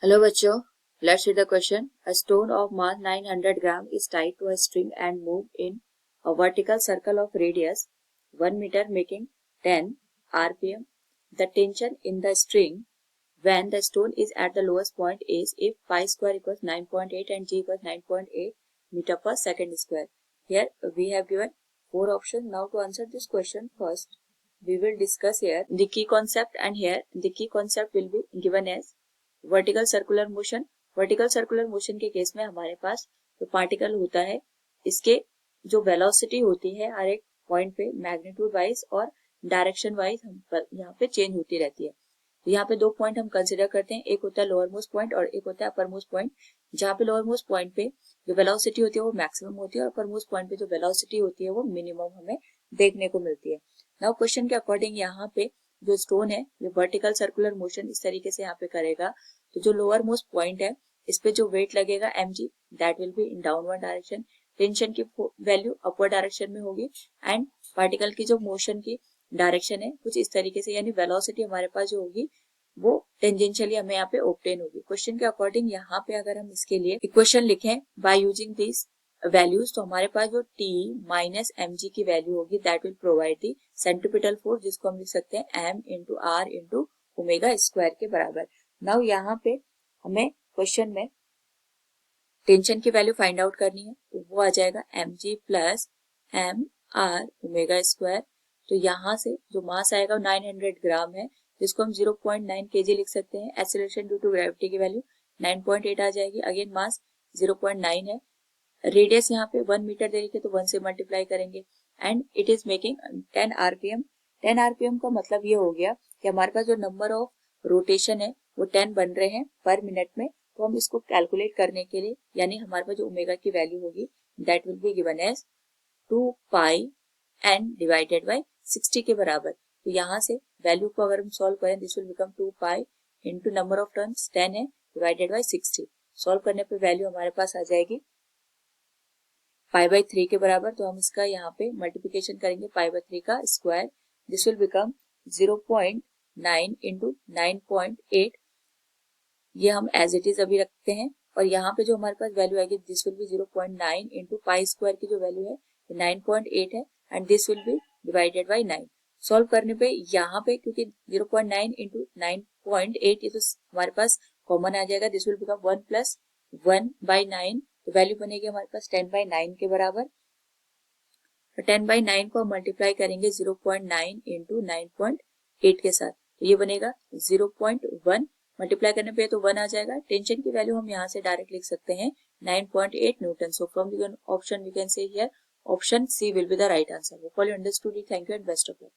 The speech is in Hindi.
Hello बच्चों, let's read the question. A stone of mass 900 gram is tied to a string and moved in a vertical circle of radius 1 meter making 10 rpm. The tension in the string when the stone is at the lowest point is if pi square equals 9.8 and g equals 9.8 meter per second square. Here we have given 4 options. Now to answer this question, first we will discuss here the key concept, and here the key concept will be given as vertical circular motion. Vertical circular motion के केस में हमारे पास जो पार्टिकल होता है इसके जो वेलोसिटी होती है हर एक पॉइंट पे मैग्नीट्यूड वाइज और डायरेक्शन वाइज यहाँ पे चेंज होती रहती है. यहाँ पे दो पॉइंट हम कंसिडर करते हैं, एक होता है लोअर मोस्ट पॉइंट और एक होता है अपर मोस्ट पॉइंट. जहाँ पे लोअर मोस्ट पॉइंट पे जो वेलोसिटी होती है वो मैक्सिमम होती है और अपर मोस्ट पॉइंट पे जो वेलोसिटी होती है वो मिनिमम हमें देखने को मिलती है. नाउ क्वेश्चन के अकॉर्डिंग यहाँ पे जो स्टोन है ये वर्टिकल सर्कुलर मोशन इस तरीके से यहाँ पे करेगा. तो जो लोअर मोस्ट पॉइंट है इस पे जो वेट लगेगा mg that will be in downward direction. Tension की वैल्यू अपवर्ड डायरेक्शन में होगी एंड पार्टिकल की जो मोशन की डायरेक्शन है कुछ इस तरीके से, यानी वेलोसिटी हमारे पास जो होगी वो टेंजेंशियली हमें यहाँ पे ऑब्टेन होगी. क्वेश्चन के अकॉर्डिंग यहाँ पे अगर हम इसके लिए इक्वेशन लिखें बाय यूजिंग दिस वैल्यूज तो हमारे पास जो T माइनस mg की वैल्यू होगी that will provide the centripetal force, जिसको हम लिख सकते हैं m into r into omega square के बराबर. नाउ यहाँ पे हमें क्वेश्चन में टेंशन की वैल्यू फाइंड आउट करनी है तो वो आ जाएगा mg plus m r omega square. तो यहाँ से जो मास आएगा 900 ग्राम है जिसको हम 0.9 kg लिख सकते हैं. एक्सेलरेशन ड्यू टू ग्रेविटी की वैल्यू 9.8 आ जाएगी. अगेन मास 0.9 है. रेडियस यहाँ पे 1 मीटर दे रखी है तो 1 से मल्टीप्लाई करेंगे and it is making 10 RPM. 10 RPM का मतलब ये हो गया कि हमारे पास जो नंबर ऑफ रोटेशन है वो 10 बन रहे हैं पर मिनट में. तो हम इसको कैलकुलेट करने के लिए यानी हमारे पास जो ओमेगा की वैल्यू होगी that will be given as 2 pi n divided by 60 के बराबर. तो यहाँ से वैल्यू को अगर हम सॉल्व करें this will become 2 pi into number of turns 10 है डिवाइडेड बाय 60. सॉल्व करने पे वैल्यू हमारे पास आ जाएगी पाई बाई 3 के बराबर. तो हम इसका यहाँ पे मल्टीप्लिकेशन करेंगे पाई बाई 3 का square. This will become 0.9 into 9.8. ये हम एज इट इज अभी रखते हैं और यहाँ पे जो हमारे पास वैल्यू आएगी this will be 0.9 into pi square की जो वैल्यू है 9.8 है and this will be divided by 9. Solve करने पे यहाँ पे क्योंकि 0.9 इंटू 9.8 ये तो हमारे पास कॉमन आ जाएगा. This will become 1 plus 1 by 9. तो वैल्यू बनेगी हमारे पास 10 बाई 9 के बराबर. तो 10 बाई 9 को हम मल्टीप्लाई करेंगे 0.9 इंटू 9.8 के साथ. तो ये बनेगा 0.1. मल्टीप्लाई करने पे तो 1 आ जाएगा. टेंशन की वैल्यू हम यहाँ से डायरेक्ट लिख सकते हैं 9.8 newton. So from the option we can say here option C will be the right answer. Hope you understood it. Thank you and best of luck.